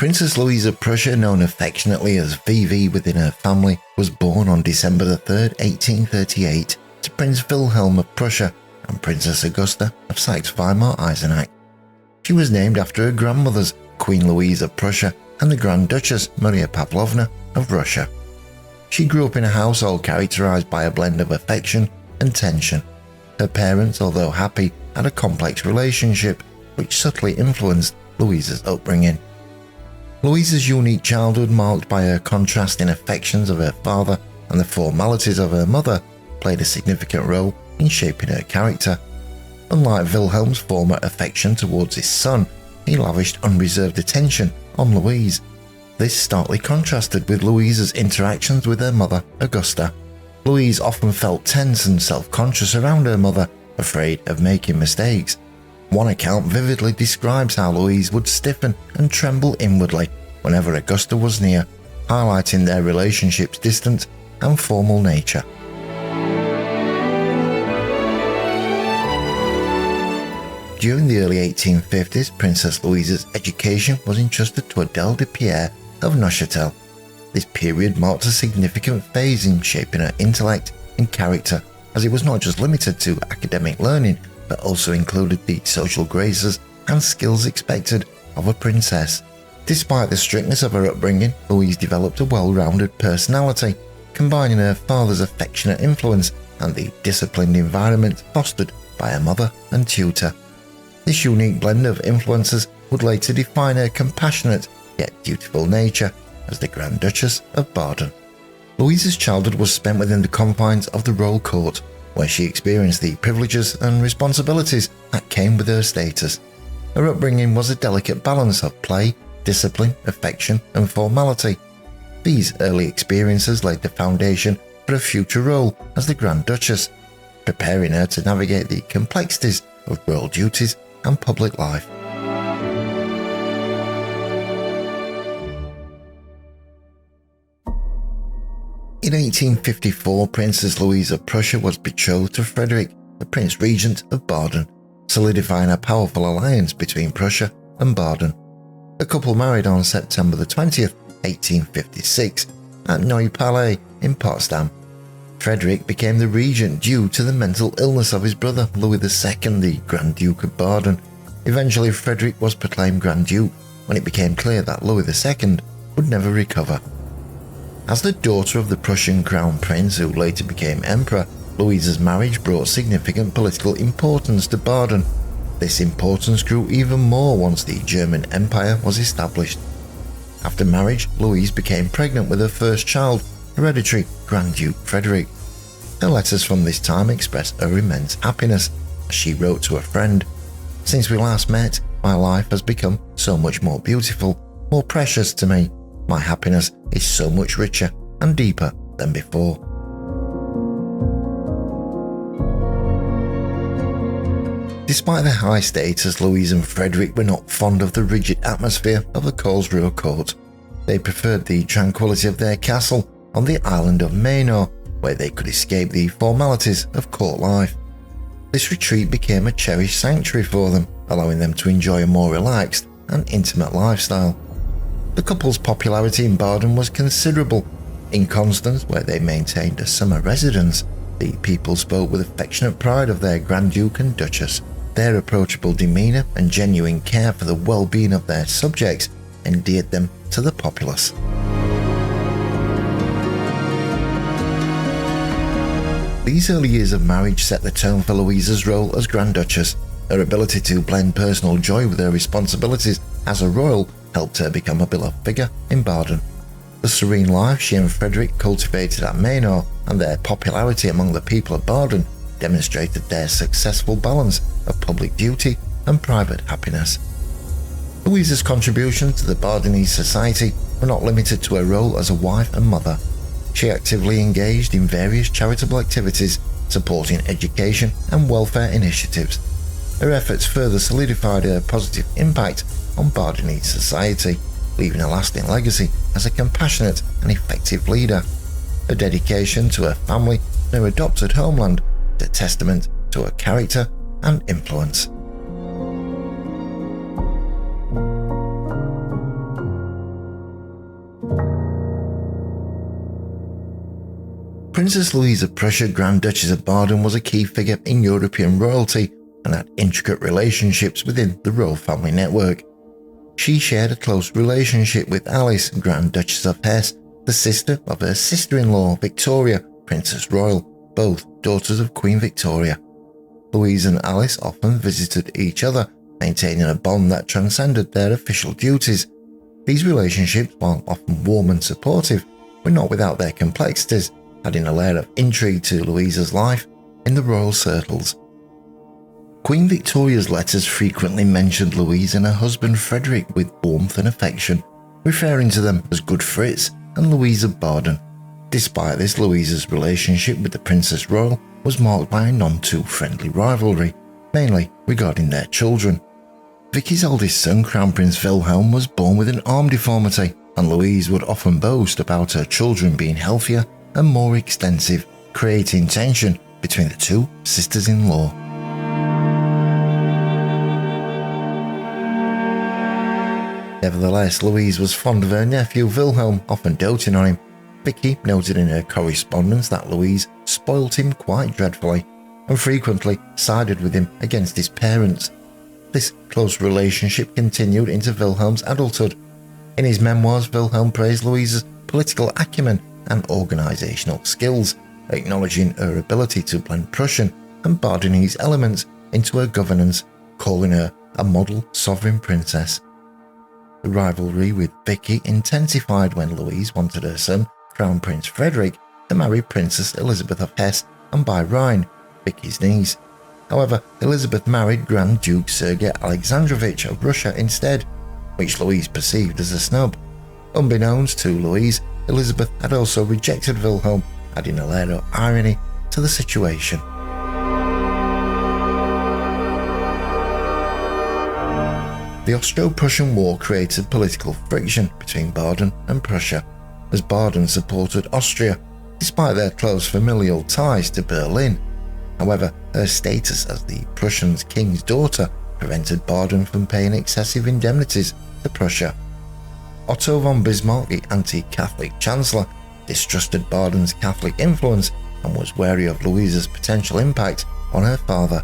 Princess Louise of Prussia, known affectionately as VV within her family, was born on December 3, 1838, to Prince Wilhelm of Prussia and Princess Augusta of Saxe-Weimar-Eisenach. She was named after her grandmothers, Queen Louise of Prussia and the Grand Duchess Maria Pavlovna of Russia. She grew up in a household characterized by a blend of affection and tension. Her parents, although happy, had a complex relationship which subtly influenced Louise's upbringing. Louise's unique childhood, marked by her contrasting affections of her father and the formalities of her mother, played a significant role in shaping her character. Unlike Wilhelm's former affection towards his son, he lavished unreserved attention on Louise. This starkly contrasted with Louise's interactions with her mother, Augusta. Louise often felt tense and self-conscious around her mother, afraid of making mistakes. One account vividly describes how Louise would stiffen and tremble inwardly whenever Augusta was near, highlighting their relationship's distant and formal nature. During the early 1850s, Princess Louise's education was entrusted to Adèle de Pierre of Neuchâtel. This period marked a significant phase in shaping her intellect and character, as it was not just limited to academic learning, but also included the social graces and skills expected of a princess. Despite the strictness of her upbringing, Louise developed a well-rounded personality, combining her father's affectionate influence and the disciplined environment fostered by her mother and tutor. This unique blend of influences would later define her compassionate yet dutiful nature as the Grand Duchess of Baden. Louise's childhood was spent within the confines of the royal court, where she experienced the privileges and responsibilities that came with her status. Her upbringing was a delicate balance of play, discipline, affection, and formality. These early experiences laid the foundation for a future role as the Grand Duchess, preparing her to navigate the complexities of royal duties and public life. In 1854, Princess Louise of Prussia was betrothed to Frederick, the Prince Regent of Baden, solidifying a powerful alliance between Prussia and Baden. The couple married on September 20th, 1856, at Neue Palais in Potsdam. Frederick became the regent due to the mental illness of his brother Louis II, the Grand Duke of Baden. Eventually, Frederick was proclaimed Grand Duke when it became clear that Louis II would never recover. As the daughter of the Prussian Crown Prince, who later became Emperor, Louise's marriage brought significant political importance to Baden. This importance grew even more once the German Empire was established. After marriage, Louise became pregnant with her first child, hereditary Grand Duke Frederick. Her letters from this time expressed her immense happiness, as she wrote to a friend, "Since we last met, my life has become so much more beautiful, more precious to me. My happiness is so much richer and deeper than before." Despite their high status, Louise and Frederick were not fond of the rigid atmosphere of the Karlsruhe court. They preferred the tranquility of their castle on the island of Mainau, where they could escape the formalities of court life. This retreat became a cherished sanctuary for them, allowing them to enjoy a more relaxed and intimate lifestyle. The couple's popularity in Baden was considerable. In Constance, where they maintained a summer residence, the people spoke with affectionate pride of their Grand Duke and Duchess. Their approachable demeanour and genuine care for the well-being of their subjects endeared them to the populace. These early years of marriage set the tone for Louise's role as Grand Duchess. Her ability to blend personal joy with her responsibilities as a royal helped her become a beloved figure in Baden. The serene life she and Frederick cultivated at Mainau and their popularity among the people of Baden demonstrated their successful balance of public duty and private happiness. Louise's contributions to the Badenese society were not limited to her role as a wife and mother. She actively engaged in various charitable activities, supporting education and welfare initiatives. Her efforts further solidified her positive impact on Badenese society, leaving a lasting legacy as a compassionate and effective leader. Her dedication to her family and her adopted homeland is a testament to her character and influence. Princess Louise of Prussia, Grand Duchess of Baden, was a key figure in European royalty and had intricate relationships within the royal family network. She shared a close relationship with Alice, Grand Duchess of Hesse, the sister of her sister-in-law Victoria, Princess Royal, both daughters of Queen Victoria. Louise and Alice often visited each other, maintaining a bond that transcended their official duties. These relationships, while often warm and supportive, were not without their complexities, adding a layer of intrigue to Louise's life in the royal circles. Queen Victoria's letters frequently mentioned Louise and her husband Frederick with warmth and affection, referring to them as Good Fritz and Louise of Baden. Despite this, Louise's relationship with the Princess Royal was marked by a none-too-friendly rivalry, mainly regarding their children. Vicky's oldest son, Crown Prince Wilhelm, was born with an arm deformity, and Louise would often boast about her children being healthier and more extensive, creating tension between the two sisters-in-law. Nevertheless, Louise was fond of her nephew Wilhelm, often doting on him. Vicky noted in her correspondence that Louise spoilt him quite dreadfully and frequently sided with him against his parents. This close relationship continued into Wilhelm's adulthood. In his memoirs, Wilhelm praised Louise's political acumen and organisational skills, acknowledging her ability to blend Prussian and Badenese elements into her governance, calling her a model sovereign princess. The rivalry with Vicky intensified when Louise wanted her son, Crown Prince Frederick, to marry Princess Elizabeth of Hesse and by Rhine, Vicky's niece. However, Elizabeth married Grand Duke Sergei Alexandrovich of Russia instead, which Louise perceived as a snub. Unbeknownst to Louise, Elizabeth had also rejected Wilhelm, adding a layer of irony to the situation. The Austro-Prussian War created political friction between Baden and Prussia, as Baden supported Austria, despite their close familial ties to Berlin. However, her status as the Prussian king's daughter prevented Baden from paying excessive indemnities to Prussia. Otto von Bismarck, the anti-Catholic chancellor, distrusted Baden's Catholic influence and was wary of Louise's potential impact on her father.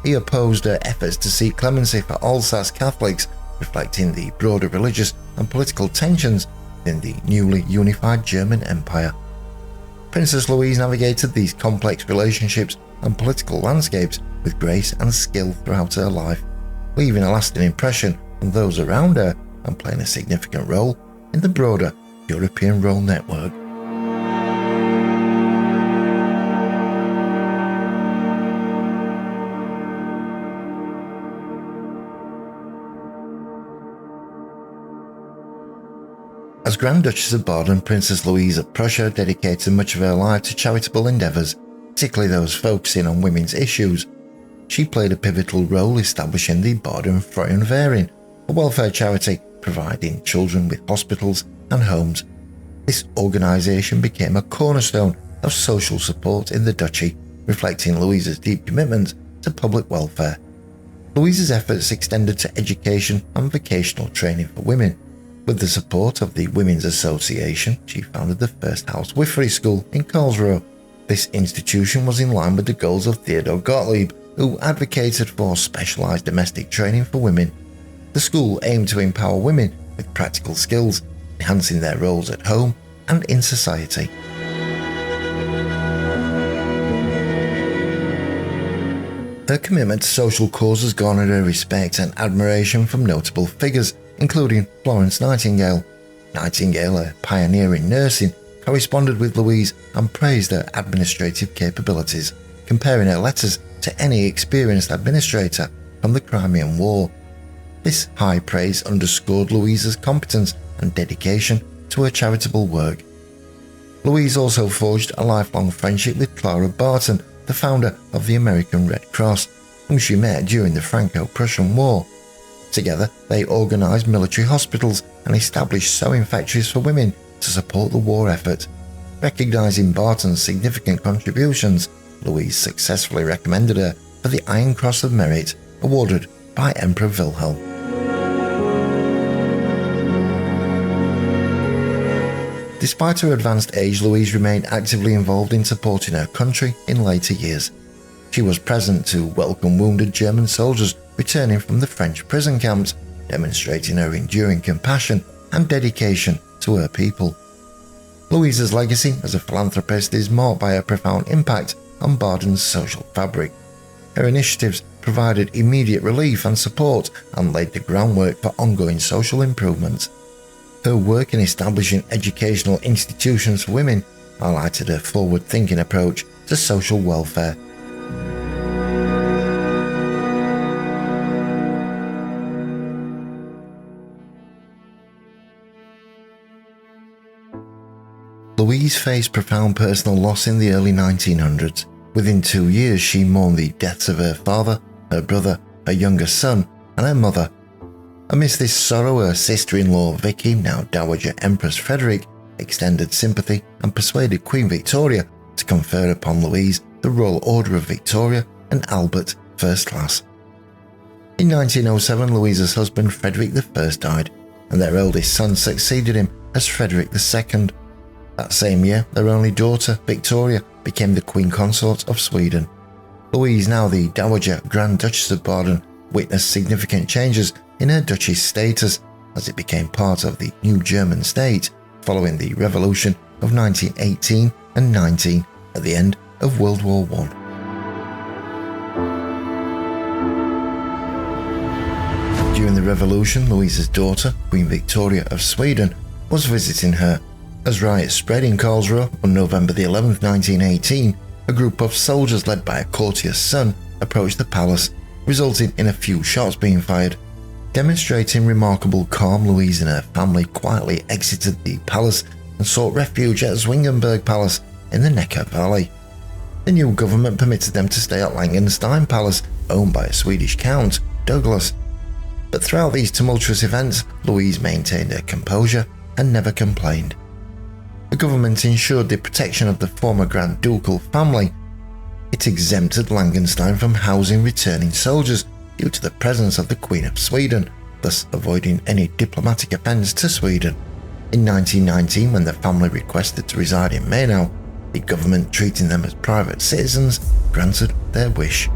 He opposed her efforts to seek clemency for Alsace Catholics, reflecting the broader religious and political tensions within the newly unified German Empire. Princess Louise navigated these complex relationships and political landscapes with grace and skill throughout her life, leaving a lasting impression on those around her and playing a significant role in the broader European royal network. As Grand Duchess of Baden, Princess Louise of Prussia dedicated much of her life to charitable endeavours, particularly those focusing on women's issues. She played a pivotal role establishing the Baden Frauenverein, a welfare charity providing children with hospitals and homes. This organisation became a cornerstone of social support in the duchy, reflecting Louise's deep commitment to public welfare. Louise's efforts extended to education and vocational training for women. With the support of the Women's Association, she founded the first housewifery school in Karlsruhe. This institution was in line with the goals of Theodor Gottlieb, who advocated for specialised domestic training for women. The school aimed to empower women with practical skills, enhancing their roles at home and in society. Her commitment to social causes garnered her respect and admiration from notable figures, including Florence Nightingale. Nightingale, a pioneer in nursing, corresponded with Louise and praised her administrative capabilities, comparing her letters to any experienced administrator from the Crimean War. This high praise underscored Louise's competence and dedication to her charitable work. Louise also forged a lifelong friendship with Clara Barton, the founder of the American Red Cross, whom she met during the Franco-Prussian War. Together, they organised military hospitals and established sewing factories for women to support the war effort. Recognising Barton's significant contributions, Louise successfully recommended her for the Iron Cross of Merit, awarded by Emperor Wilhelm. Despite her advanced age, Louise remained actively involved in supporting her country in later years. She was present to welcome wounded German soldiers returning from the French prison camps, demonstrating her enduring compassion and dedication to her people. Louise's legacy as a philanthropist is marked by her profound impact on Baden's social fabric. Her initiatives provided immediate relief and support and laid the groundwork for ongoing social improvements. Her work in establishing educational institutions for women highlighted her forward-thinking approach to social welfare. Louise faced profound personal loss in the early 1900s. Within 2 years, she mourned the deaths of her father, her brother, her younger son, and her mother. Amidst this sorrow, her sister-in-law Vicky, now Dowager Empress Frederick, extended sympathy and persuaded Queen Victoria to confer upon Louise the Royal Order of Victoria and Albert First Class. In 1907, Louise's husband Frederick I died, and their eldest son succeeded him as Frederick II. That same year, their only daughter, Victoria, became the Queen Consort of Sweden. Louise, now the Dowager Grand Duchess of Baden, witnessed significant changes in her duchy's status as it became part of the new German state following the Revolution of 1918 and 19 at the end of World War I. During the Revolution, Louise's daughter, Queen Victoria of Sweden, was visiting her. As riots spread in Karlsruhe on November the 11th, 1918, a group of soldiers led by a courtier's son approached the palace, resulting in a few shots being fired. Demonstrating remarkable calm, Louise and her family quietly exited the palace and sought refuge at Zwingenberg Palace in the Neckar Valley. The new government permitted them to stay at Langenstein Palace, owned by a Swedish count, Douglas. But throughout these tumultuous events, Louise maintained her composure and never complained. The government ensured the protection of the former Grand Ducal family. It exempted Langenstein from housing returning soldiers due to the presence of the Queen of Sweden, thus avoiding any diplomatic offence to Sweden. In 1919, when the family requested to reside in Mainau, the government, treating them as private citizens, granted their wish.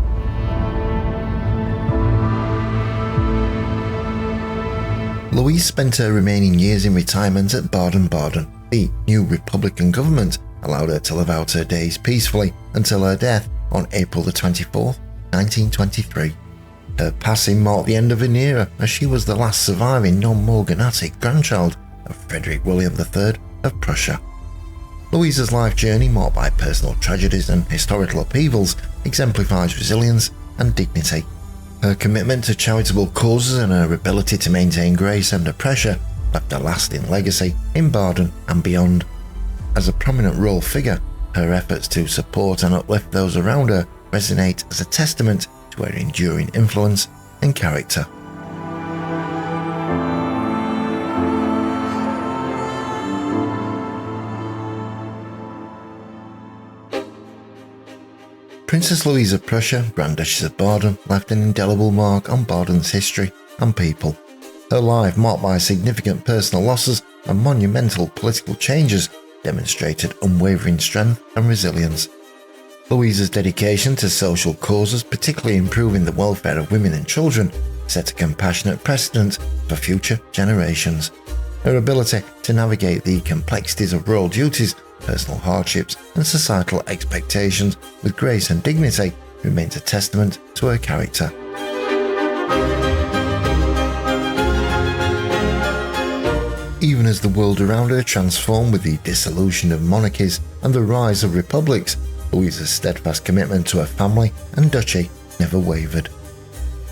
Louise spent her remaining years in retirement at Baden-Baden. The new Republican government allowed her to live out her days peacefully until her death on April the 24th, 1923. Her passing marked the end of an era, as she was the last surviving non-morganatic grandchild of Frederick William III of Prussia. Louise's life journey, marked by personal tragedies and historical upheavals, exemplifies resilience and dignity. Her commitment to charitable causes and her ability to maintain grace under pressure left a lasting legacy in Baden and beyond. As a prominent royal figure, her efforts to support and uplift those around her resonate as a testament to her enduring influence and character. Princess Louise of Prussia, Grand Duchess of Baden, left an indelible mark on Baden's history and people. Her life, marked by significant personal losses and monumental political changes, demonstrated unwavering strength and resilience. Louise's dedication to social causes, particularly improving the welfare of women and children, set a compassionate precedent for future generations. Her ability to navigate the complexities of royal duties, personal hardships, and societal expectations with grace and dignity remains a testament to her character. Even as the world around her transformed with the dissolution of monarchies and the rise of republics, Louise's steadfast commitment to her family and duchy never wavered.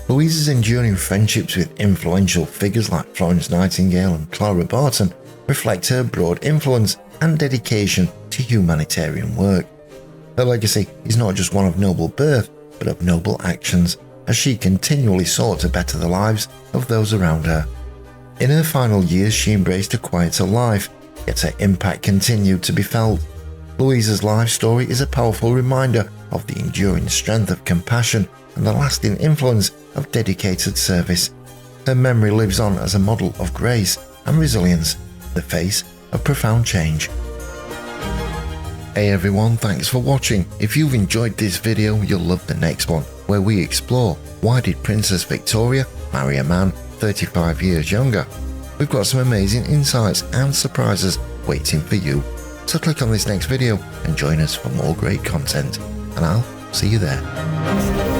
Louise's enduring friendships with influential figures like Florence Nightingale and Clara Barton reflect her broad influence and dedication to humanitarian work. Her legacy is not just one of noble birth, but of noble actions, as she continually sought to better the lives of those around her. In her final years, she embraced a quieter life, yet her impact continued to be felt. Louise's life story is a powerful reminder of the enduring strength of compassion and the lasting influence of dedicated service. Her memory lives on as a model of grace and resilience in the face of profound change. Hey everyone, thanks for watching. If you've enjoyed this video, you'll love the next one, where we explore why did Princess Victoria marry a man 35 years younger? We've got some amazing insights and surprises waiting for you. So click on this next video and join us for more great content, and I'll see you there.